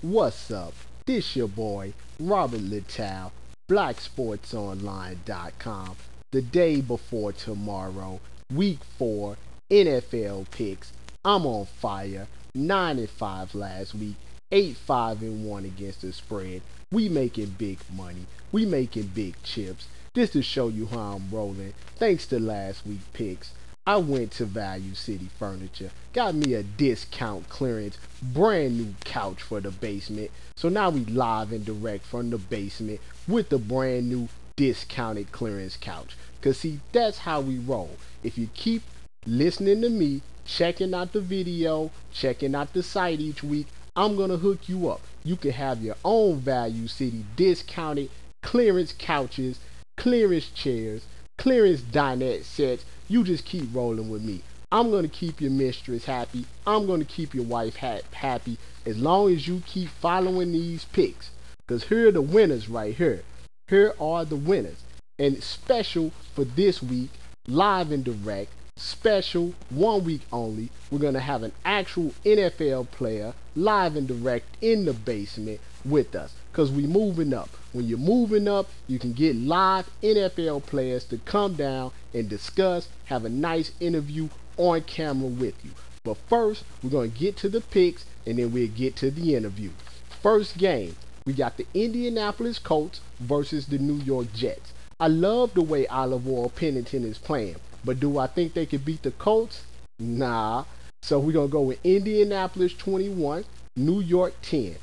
What's up? This your boy, Robert Littal, BlackSportsOnline.com. The day before tomorrow, week 4, NFL picks. I'm on fire. 9-5 last week, 8-5-1 against the spread. We making big money. We making big chips. This to show you how I'm rolling. Thanks to last week picks. I went to Value City Furniture, got me a discount clearance, brand new couch for the basement. So now we live and direct from the basement with the brand new discounted clearance couch. Cause see, that's how we roll. If you keep listening to me, checking out the video, checking out the site each week, I'm gonna hook you up. You can have your own Value City discounted clearance couches, clearance chairs, clearance dinette sets. You just keep rolling with me. I'm going to keep your mistress happy. I'm going to keep your wife happy as long as you keep following these picks. Because here are the winners right here. Here are the winners. And special for this week, live and direct, special 1 week only, we're going to have an actual NFL player live and direct in the basement with us. Because we moving up. When you're moving up, you can get live NFL players to come down and discuss, have a nice interview on camera with you. But first, we're going to get to the picks and then we'll get to the interview. First game, we got the Indianapolis Colts versus the New York Jets. I love the way Olive Oil Pennington is playing, but do I think they could beat the Colts? Nah. So we're going to go with Indianapolis 21, New York 10.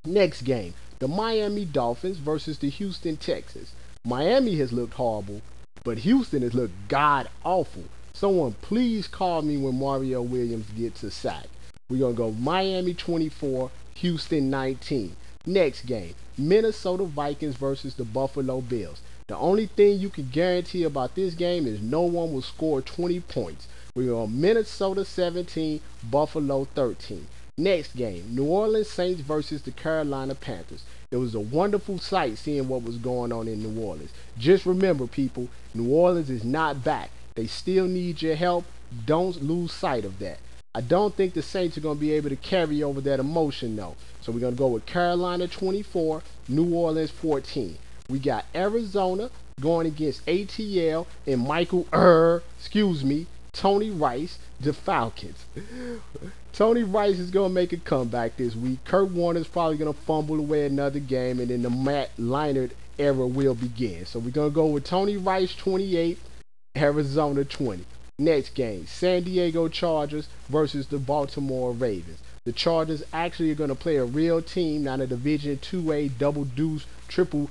Next game, the Miami Dolphins versus the Houston Texans. Miami has looked horrible, but Houston has looked god awful. Someone please call me when Mario Williams gets a sack. We're going to go Miami 24, Houston 19. Next game, Minnesota Vikings versus the Buffalo Bills. The only thing you can guarantee about this game is no one will score 20 points. We're going Minnesota 17, Buffalo 13. Next game, New Orleans Saints versus the Carolina Panthers. It was a wonderful sight seeing what was going on in New Orleans. Just remember, people, New Orleans is not back. They still need your help. Don't lose sight of that. I don't think the Saints are going to be able to carry over that emotion, though. So we're going to go with Carolina 24, New Orleans 14. We got Arizona going against ATL and Tony Rice, the Falcons. Tony Rice is going to make a comeback this week. Kurt Warner's probably going to fumble away another game, and then the Matt Leinart era will begin. So we're going to go with Tony Rice 28, Arizona 20. Next game, San Diego Chargers versus the Baltimore Ravens. The Chargers actually are going to play a real team, not a Division 2A double deuce triple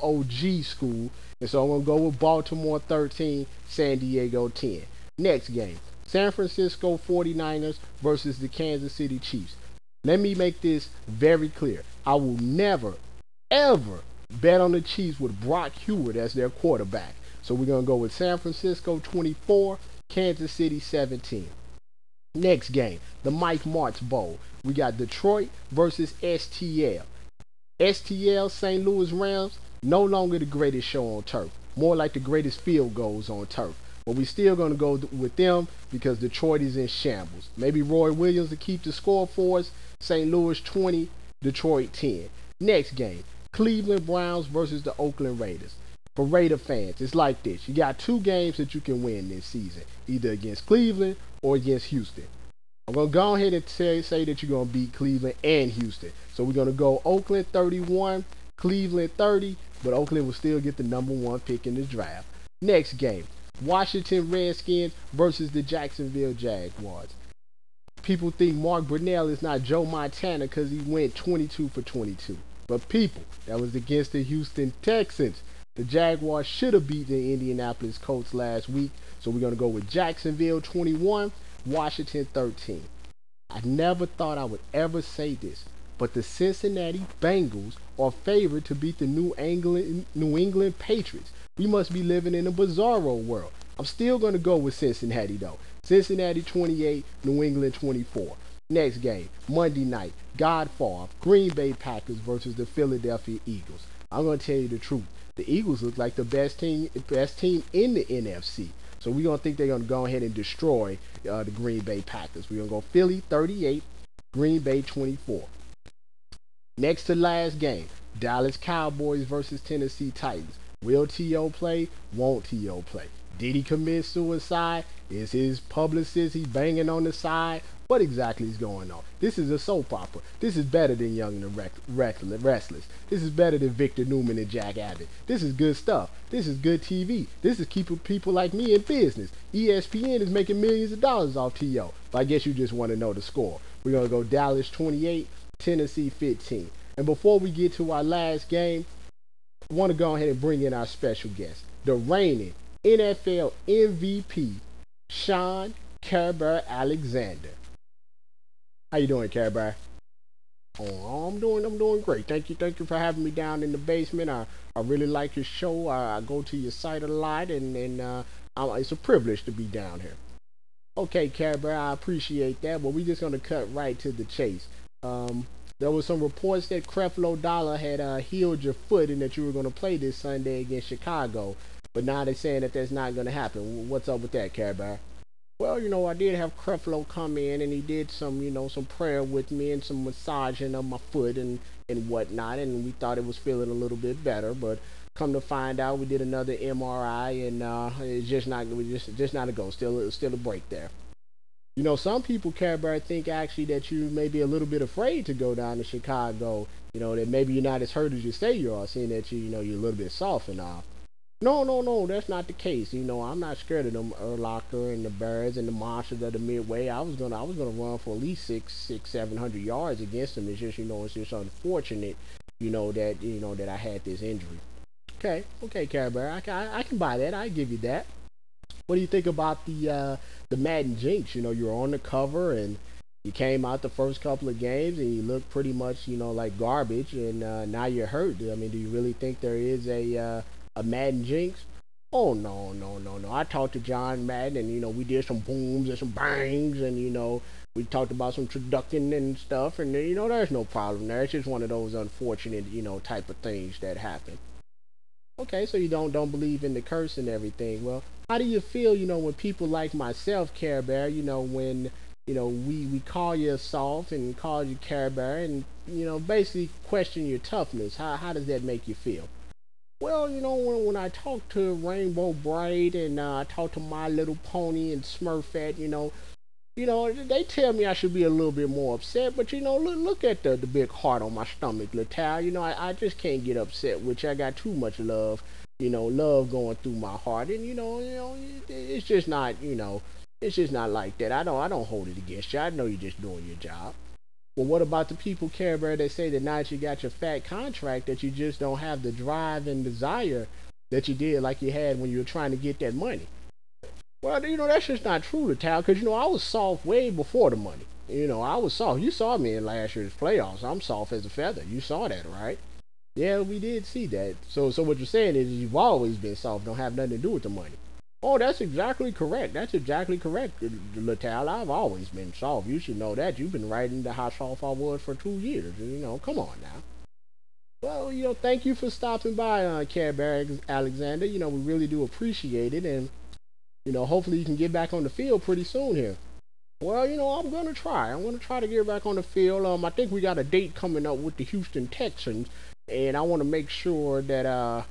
OG school. And so I'm going to go with Baltimore 13, San Diego 10. Next game, San Francisco 49ers versus the Kansas City Chiefs. Let me make this very clear. I will never, ever bet on the Chiefs with Brock Heward as their quarterback. So we're going to go with San Francisco 24, Kansas City 17. Next game, the Mike Martz Bowl. We got Detroit versus STL. STL, St. Louis Rams, no longer the greatest show on turf. More like the greatest field goals on turf. But we still going to go with them because Detroit is in shambles. Maybe Roy Williams to keep the score for us. St. Louis 20, Detroit 10. Next game, Cleveland Browns versus the Oakland Raiders. For Raider fans, it's like this. You got two games that you can win this season, either against Cleveland or against Houston. I'm going to go ahead and say that you're going to beat Cleveland and Houston. So we're going to go Oakland 31, Cleveland 30, but Oakland will still get the number 1 pick in the draft. Next game, Washington Redskins versus the Jacksonville Jaguars. People think Mark Brunell is not Joe Montana because he went 22 for 22. But people, that was against the Houston Texans. The Jaguars should have beat the Indianapolis Colts last week. So we're going to go with Jacksonville 21, Washington 13. I never thought I would ever say this, but the Cincinnati Bengals are favored to beat the New England Patriots. We must be living in a bizarro world. I'm still going to go with Cincinnati, though. Cincinnati 28, New England 24. Next game, Monday night, Godfather, Green Bay Packers versus the Philadelphia Eagles. I'm going to tell you the truth. The Eagles look like the best team in the NFC. So we're going to think they're going to go ahead and destroy the Green Bay Packers. We're going to go Philly 38, Green Bay 24. Next to last game, Dallas Cowboys versus Tennessee Titans. Will T.O. play? Won't T.O. play? Did he commit suicide? Is his publicist he banging on the side? What exactly is going on? This is a soap opera. This is better than Young and the Restless. This is better than Victor Newman and Jack Abbott. This is good stuff. This is good TV. This is keeping people like me in business. ESPN is making millions of dollars off T.O. But I guess you just want to know the score. We're going to go Dallas 28, Tennessee 15. And before we get to our last game, I want to go ahead and bring in our special guest, the reigning NFL MVP, Shaun Alexander. How you doing, Care? Oh, I'm doing great. Thank you for having me down in the basement. I really like your show. I go to your site a lot, and it's a privilege to be down here. Okay, Care I appreciate that, but we're just gonna cut right to the chase. There was some reports that Creflo Dollar had healed your foot and that you were going to play this Sunday against Chicago. But now they're saying that that's not going to happen. What's up with that, Care? Well, I did have Creflo come in and he did some prayer with me and some massaging of my foot and whatnot. And we thought it was feeling a little bit better. But come to find out, we did another MRI and it's just not a go. Still a break there. Some people, Care think actually that you may be a little bit afraid to go down to Chicago. That maybe you're not as hurt as you say you are, seeing that you're a little bit soft and all. No, that's not the case. I'm not scared of them Urlacher and the Bears and the monsters of the Midway. I was gonna run for at least 700 yards against them. It's just it's just unfortunate, that I had this injury. Okay, Care I can buy that. I give you that. What do you think about the Madden Jinx? You were on the cover and you came out the first couple of games and you looked pretty much, like garbage, and now you're hurt. I mean, do you really think there is a Madden Jinx? Oh no. I talked to John Madden and we did some booms and some bangs and we talked about some traducking and stuff, and there's no problem there. It's just one of those unfortunate type of things that happen. Okay, so you don't believe in the curse and everything. Well, how do you feel, when people like myself, Care when we call you soft and call you Care and basically question your toughness? How does that make you feel? Well, when I talk to Rainbow Bright and I talk to My Little Pony and Smurfette, they tell me I should be a little bit more upset, but look at the big heart on my stomach, Littal. I just can't get upset, which I got too much love, love going through my heart, and it's just not, it's just not like that. I don't hold it against you. I know you're just doing your job. Well, what about the people, Care that say that now that you got your fat contract, that you just don't have the drive and desire that you did like you had when you were trying to get that money? Well, that's just not true, Littal, because, I was soft way before the money. I was soft. You saw me in last year's playoffs. I'm soft as a feather. You saw that, right? Yeah, we did see that. So what you're saying is you've always been soft, don't have nothing to do with the money. Oh, that's exactly correct. That's exactly correct, Littal. I've always been soft. You should know that. You've been writing the how soft I was for 2 years. Come on now. Well, thank you for stopping by, Care Alexander. We really do appreciate it, and hopefully you can get back on the field pretty soon here. Well, I'm gonna try. I'm gonna try to get back on the field. I think we got a date coming up with the Houston Texans, and I want to make sure that I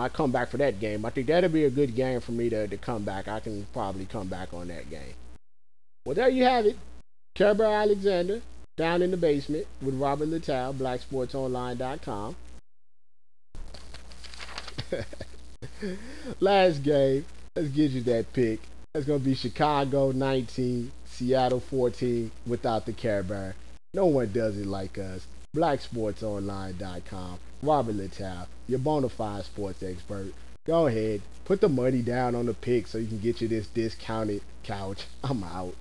come back for that game. I think that'll be a good game for me to come back. I can probably come back on that game. Well, there you have it. Care Alexander down in the basement with Robert Littal, BlackSportsOnline.com. Last game. Let's get you that pick. That's going to be Chicago 19, Seattle 14 without the Care Bear. No one does it like us. BlackSportsOnline.com. Robert Littal, your bona fide sports expert. Go ahead, put the money down on the pick so you can get you this discounted couch. I'm out.